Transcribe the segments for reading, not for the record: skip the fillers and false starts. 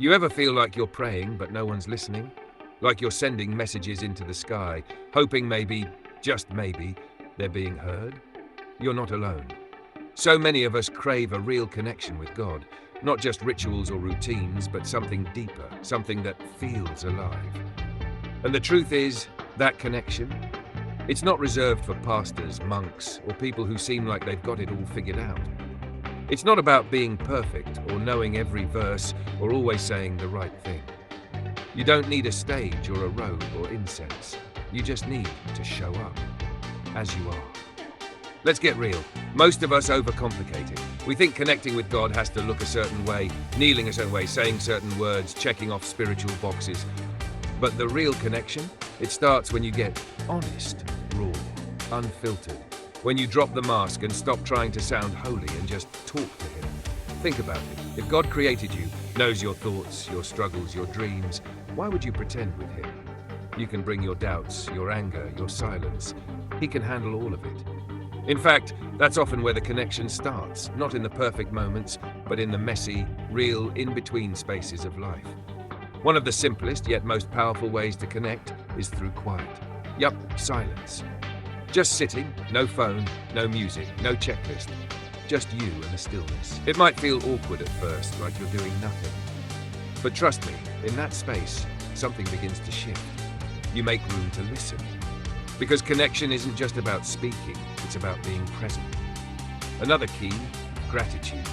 You ever feel like you're praying but no one's listening? Like you're sending messages into the sky, hoping maybe, just maybe, they're being heard? You're not alone. So many of us crave a real connection with God, not just rituals or routines, but something deeper, something that feels alive. And the truth is, that connection, it's not reserved for pastors, monks, or people who seem like they've got it all figured out. It's not about being perfect or knowing every verse or always saying the right thing. You don't need a stage or a robe or incense. You just need to show up as you are. Let's get real. Most of us overcomplicate it. We think connecting with God has to look a certain way, kneeling a certain way, saying certain words, checking off spiritual boxes. But the real connection, it starts when you get honest, raw, unfiltered. When you drop the mask and stop trying to sound holy and just talk to Him. Think about it. If God created you, knows your thoughts, your struggles, your dreams, why would you pretend with Him? You can bring your doubts, your anger, your silence. He can handle all of it. In fact, that's often where the connection starts, not in the perfect moments, but in the messy, real, in-between spaces of life. One of the simplest yet most powerful ways to connect is through quiet. Yup, silence. Just sitting, no phone, no music, no checklist. Just you and the stillness. It might feel awkward at first, like you're doing nothing. But trust me, in that space, something begins to shift. You make room to listen. Because connection isn't just about speaking, it's about being present. Another key, gratitude.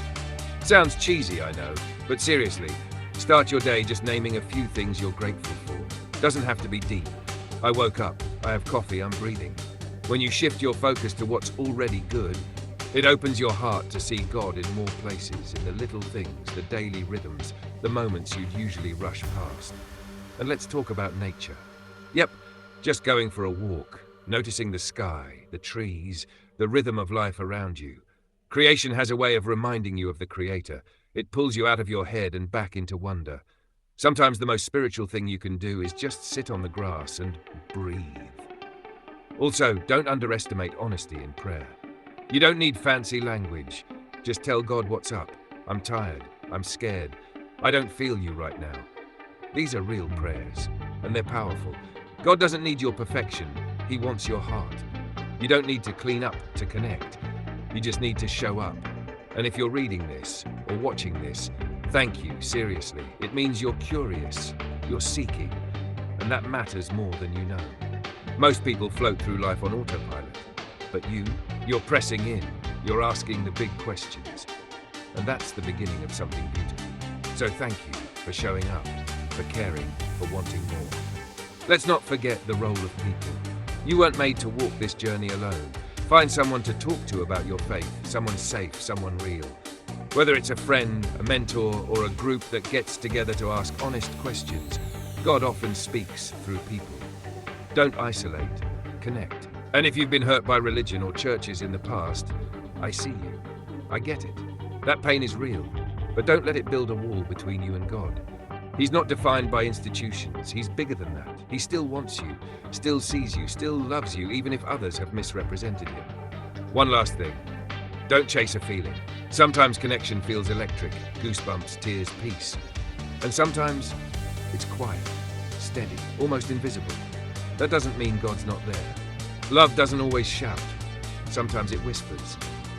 Sounds cheesy, I know, but seriously, start your day just naming a few things you're grateful for. Doesn't have to be deep. I woke up, I have coffee, I'm breathing. When you shift your focus to what's already good, it opens your heart to see God in more places, in the little things, the daily rhythms, the moments you'd usually rush past. And let's talk about nature. Yep, just going for a walk, noticing the sky, the trees, the rhythm of life around you. Creation has a way of reminding you of the Creator. It pulls you out of your head and back into wonder. Sometimes the most spiritual thing you can do is just sit on the grass and breathe. Also, don't underestimate honesty in prayer. You don't need fancy language. Just tell God what's up. I'm tired. I'm scared. I don't feel you right now. These are real prayers, and they're powerful. God doesn't need your perfection. He wants your heart. You don't need to clean up to connect. You just need to show up. And if you're reading this or watching this, thank you, seriously. It means you're curious, you're seeking, and that matters more than you know. Most people float through life on autopilot, but you're pressing in, you're asking the big questions, and that's the beginning of something beautiful. So thank you for showing up, for caring, for wanting more. Let's not forget the role of people. You weren't made to walk this journey alone. Find someone to talk to about your faith, someone safe, someone real. Whether it's a friend, a mentor, or a group that gets together to ask honest questions, God often speaks through people. Don't isolate, connect. And if you've been hurt by religion or churches in the past, I see you. I get it. That pain is real, but don't let it build a wall between you and God. He's not defined by institutions. He's bigger than that. He still wants you, still sees you, still loves you, even if others have misrepresented him. One last thing. Don't chase a feeling. Sometimes connection feels electric, goosebumps, tears, peace. And sometimes it's quiet, steady, almost invisible. That doesn't mean God's not there. Love doesn't always shout. Sometimes it whispers.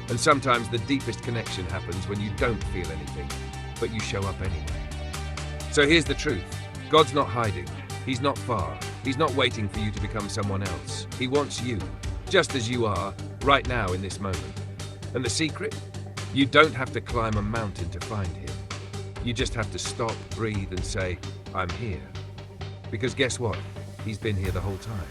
And sometimes the deepest connection happens when you don't feel anything, but you show up anyway. So here's the truth. God's not hiding. He's not far. He's not waiting for you to become someone else. He wants you, just as you are, right now in this moment. And the secret? You don't have to climb a mountain to find him. You just have to stop, breathe, and say, I'm here. Because guess what? He's been here the whole time.